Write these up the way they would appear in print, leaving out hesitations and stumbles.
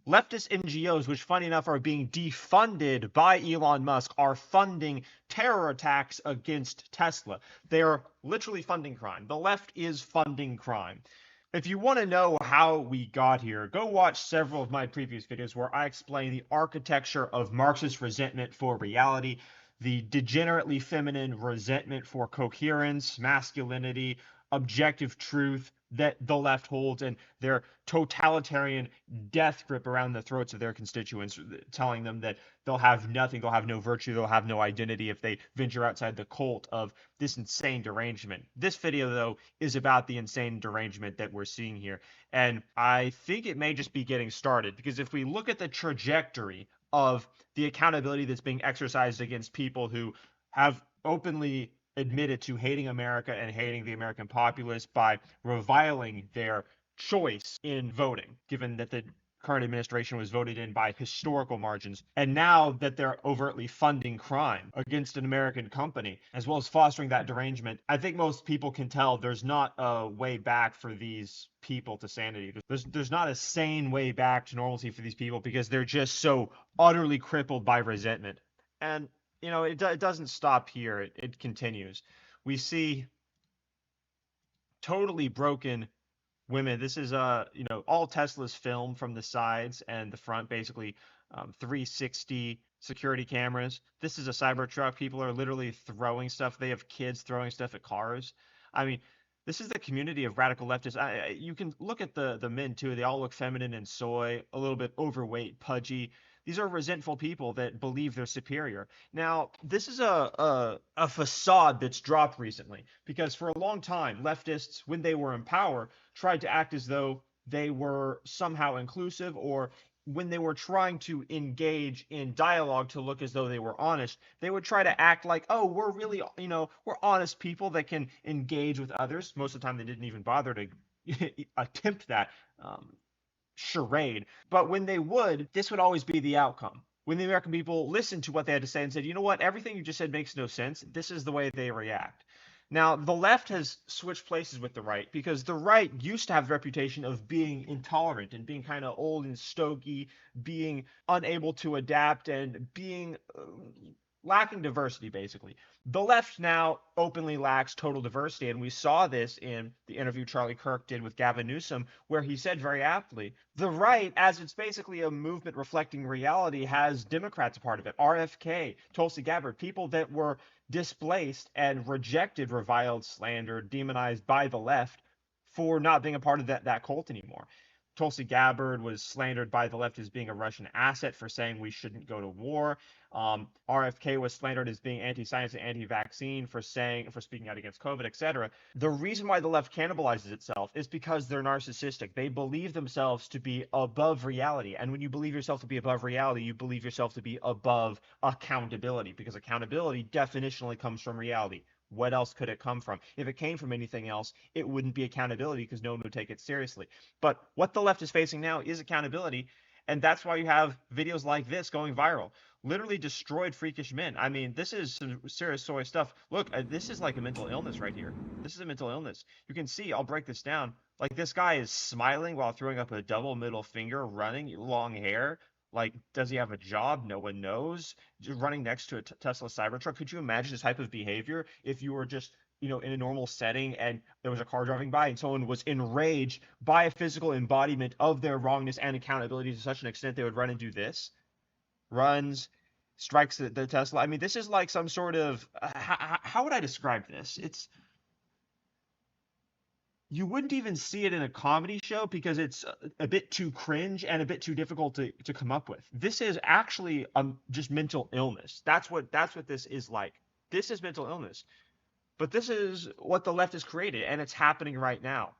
leftist NGOs, which funny enough are being defunded by Elon Musk, are funding terror attacks against Tesla. They are literally funding crime. The left is funding crime. If you want to know how we got here, go watch several of my previous videos where I explain the architecture of Marxist resentment for reality, the degenerately feminine resentment for coherence, masculinity, objective truth that the left holds, and their totalitarian death grip around the throats of their constituents, telling them that they'll have nothing, they'll have no virtue, they'll have no identity if they venture outside the cult of this insane derangement. This video, though, is about the insane derangement that we're seeing here. And I think it may just be getting started, because if we look at the trajectory of the accountability that's being exercised against people who have openly admitted to hating America and hating the American populace by reviling their choice in voting, given that the current administration was voted in by historical margins, and now that they're overtly funding crime against an American company, as well as fostering that derangement, I think most people can tell there's not a way back for these people to sanity. There's not a sane way back to normalcy for these people because they're just so utterly crippled by resentment. And it doesn't stop here. It continues. We see totally broken women. This is all Tesla's film from the sides and the front, basically 360 security cameras. This is a Cybertruck. People are literally throwing stuff. They have kids throwing stuff at cars. I mean, this is the community of radical leftists. You can look at the men too. They all look feminine and soy, a little bit overweight, pudgy. These are resentful people that believe they're superior. Now, this is a facade that's dropped recently because for a long time, leftists, when they were in power, tried to act as though they were somehow inclusive, or when they were trying to engage in dialogue to look as though they were honest, they would try to act like, oh, we're really, we're honest people that can engage with others. Most of the time, they didn't even bother to attempt that. Charade. But when they would, this would always be the outcome. When the American people listened to what they had to say and said, you know what, everything you just said makes no sense, this is the way they react. Now, the left has switched places with the right because the right used to have the reputation of being intolerant and being kind of old and stoky, being unable to adapt, and being lacking diversity, basically. The left now openly lacks total diversity, and we saw this in the interview Charlie Kirk did with Gavin Newsom, where he said very aptly, the right, as it's basically a movement reflecting reality, has Democrats a part of it. RFK, Tulsi Gabbard, people that were displaced and rejected, reviled, slandered, demonized by the left for not being a part of that cult anymore. Tulsi Gabbard was slandered by the left as being a Russian asset for saying we shouldn't go to war. RFK was slandered as being anti-science and anti-vaccine for speaking out against COVID, etc. The reason why the left cannibalizes itself is because they're narcissistic. They believe themselves to be above reality. And when you believe yourself to be above reality, you believe yourself to be above accountability, because accountability definitionally comes from reality. What else could it come from? If it came from anything else, it wouldn't be accountability because no one would take it seriously. But what the left is facing now is accountability. And that's why you have videos like this going viral. Literally destroyed freakish men. I mean, this is some serious soy stuff. Look, this is like a mental illness right here. This is a mental illness. You can see, I'll break this down. Like, this guy is smiling while throwing up a double middle finger, running, long hair. Like, does he have a job? No one knows. Just running next to a Tesla Cybertruck. Could you imagine this type of behavior if you were just, in a normal setting and there was a car driving by and someone was enraged by a physical embodiment of their wrongness and accountability to such an extent they would run and do this? Runs, strikes the Tesla. I mean, this is like some sort of, how would I describe this? You wouldn't even see it in a comedy show because it's a bit too cringe and a bit too difficult to come up with. This is actually just mental illness. That's what this is like. This is mental illness. But this is what the left has created, and it's happening right now.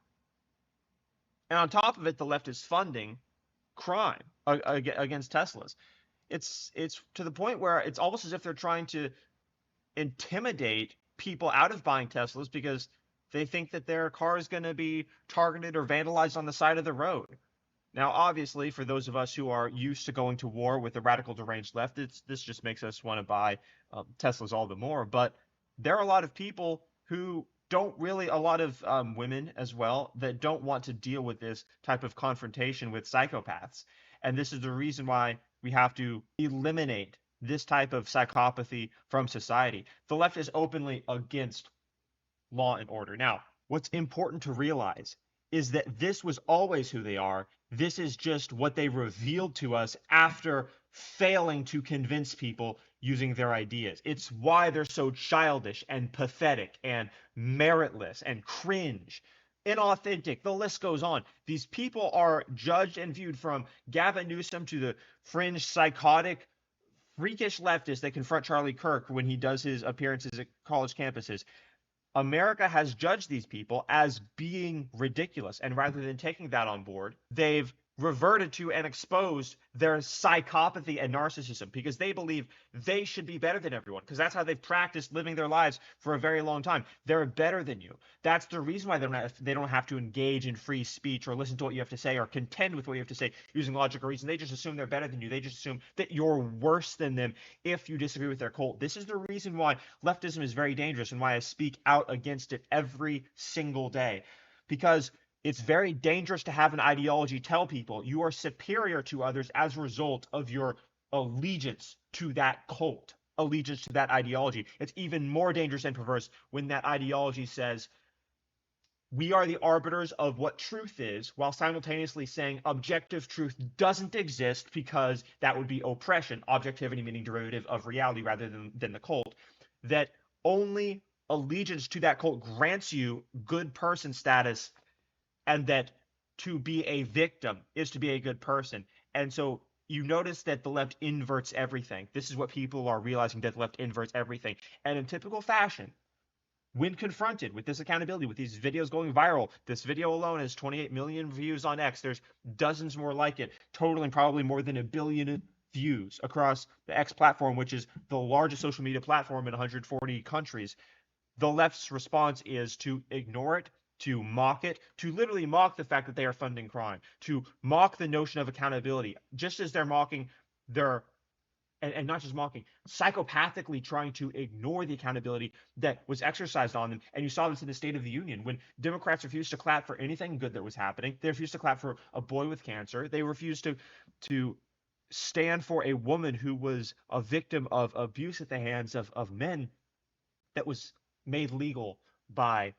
And on top of it, the left is funding crime against Teslas. It's to the point where it's almost as if they're trying to intimidate people out of buying Teslas because they think that their car is going to be targeted or vandalized on the side of the road. Now, obviously, for those of us who are used to going to war with the radical deranged left, this just makes us want to buy Teslas all the more. But there are a lot of people who don't really, a lot of women as well, that don't want to deal with this type of confrontation with psychopaths. And this is the reason why we have to eliminate this type of psychopathy from society. The left is openly against law and order. Now, what's important to realize is that this was always who they are. This is just what they revealed to us after failing to convince people using their ideas. It's why they're so childish and pathetic and meritless and cringe, inauthentic. The list goes on. These people are judged and viewed, from Gavin Newsom to the fringe, psychotic, freakish leftists that confront Charlie Kirk when he does his appearances at college campuses. America has judged these people as being ridiculous. And rather than taking that on board, they've reverted to and exposed their psychopathy and narcissism because they believe they should be better than everyone, because that's how they've practiced living their lives for a very long time. They're better than you. That's the reason why they don't have to engage in free speech or listen to what you have to say or contend with what you have to say using logic or reason. They just assume they're better than you. They just assume that you're worse than them if you disagree with their cult. This is the reason why leftism is very dangerous and why I speak out against it every single day, because it's very dangerous to have an ideology tell people you are superior to others as a result of your allegiance to that cult, allegiance to that ideology. It's even more dangerous and perverse when that ideology says we are the arbiters of what truth is, while simultaneously saying objective truth doesn't exist because that would be oppression, objectivity meaning derivative of reality rather than the cult, that only allegiance to that cult grants you good person status, and that to be a victim is to be a good person. And so you notice that the left inverts everything. This is what people are realizing, that the left inverts everything. And in typical fashion, when confronted with this accountability, with these videos going viral, this video alone has 28 million views on X. There's dozens more like it, totaling probably more than 1 billion views across the X platform, which is the largest social media platform in 140 countries. The left's response is to ignore it, to mock it, to literally mock the fact that they are funding crime, to mock the notion of accountability, just as they're mocking their, and not just mocking, psychopathically trying to ignore the accountability that was exercised on them. And you saw this in the State of the Union when Democrats refused to clap for anything good that was happening. They refused to clap for a boy with cancer. They refused to stand for a woman who was a victim of abuse at the hands of men that was made legal by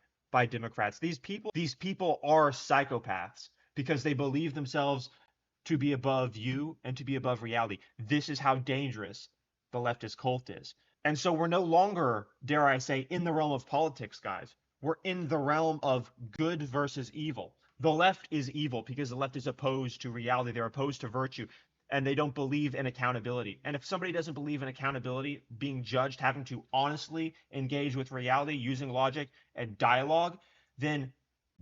Democrats. These people are psychopaths because they believe themselves to be above you and to be above reality. This is how dangerous the leftist cult is. And so we're no longer, dare I say, in the realm of politics, guys. We're in the realm of good versus evil. The left is evil because the left is opposed to reality. They're opposed to virtue, and they don't believe in accountability. And if somebody doesn't believe in accountability, being judged, having to honestly engage with reality using logic and dialogue, then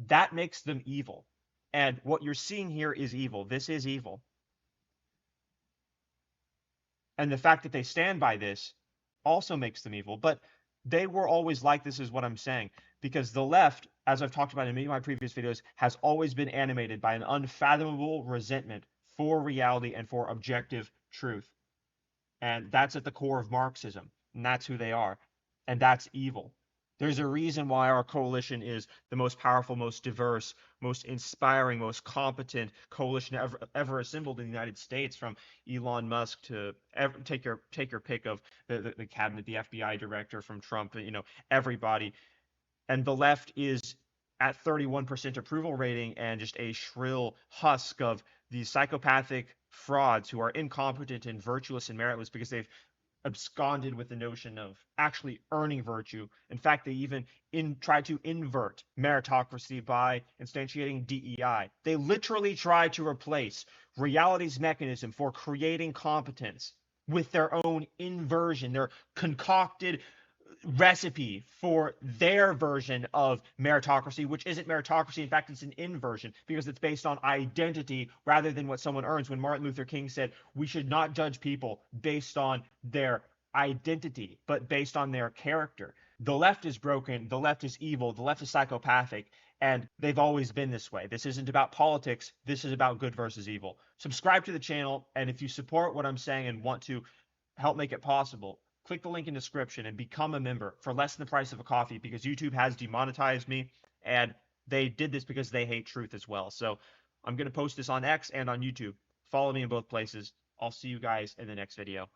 that makes them evil. And what you're seeing here is evil. This is evil. And the fact that they stand by this also makes them evil. But they were always like this, is what I'm saying. Because the left, as I've talked about in many of my previous videos, has always been animated by an unfathomable resentment for reality and for objective truth. And that's at the core of Marxism. And that's who they are. And that's evil. There's a reason why our coalition is the most powerful, most diverse, most inspiring, most competent coalition ever assembled in the United States, from Elon Musk to take your pick of the cabinet, the FBI director, from Trump, everybody. And the left is at 31% approval rating and just a shrill husk of these psychopathic frauds who are incompetent and virtueless and meritless because they've absconded with the notion of actually earning virtue. In fact, they even try to invert meritocracy by instantiating DEI. They literally try to replace reality's mechanism for creating competence with their own inversion, their concocted recipe for their version of meritocracy, which isn't meritocracy. In fact, it's an inversion because it's based on identity rather than what someone earns. When Martin Luther King said we should not judge people based on their identity, but based on their character. The left is broken, the left is evil, the left is psychopathic, and they've always been this way. This isn't about politics, this is about good versus evil. Subscribe to the channel, and if you support what I'm saying and want to help make it possible, click the link in the description and become a member for less than the price of a coffee, because YouTube has demonetized me, and they did this because they hate truth as well. So I'm going to post this on X and on YouTube. Follow me in both places. I'll see you guys in the next video.